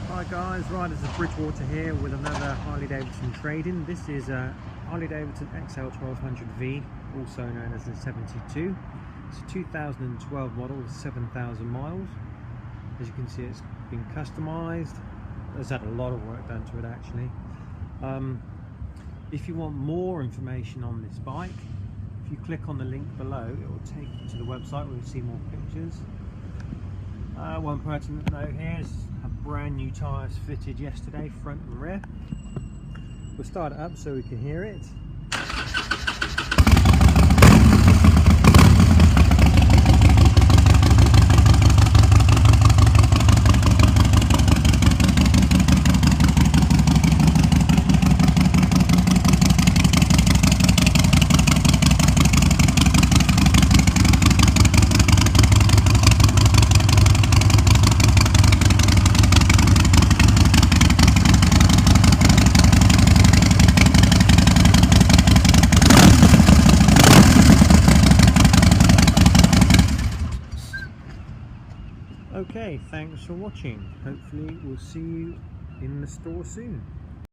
Hi guys, Riders of Bridgwater here with another Harley-Davidson trade-in. This is a Harley-Davidson XL1200V, also known as the 72. It's a 2012 model with 7,000 miles. As you can see, it's been customised. There's had a lot of work done to it actually. If you want more information on this bike, if you click on the link below, it will take you to the website where you'll see more pictures. One pertinent note here is brand new tyres fitted yesterday, front and rear. We'll start it up so we can hear it. Okay, thanks for watching. Hopefully we'll see you in the store soon.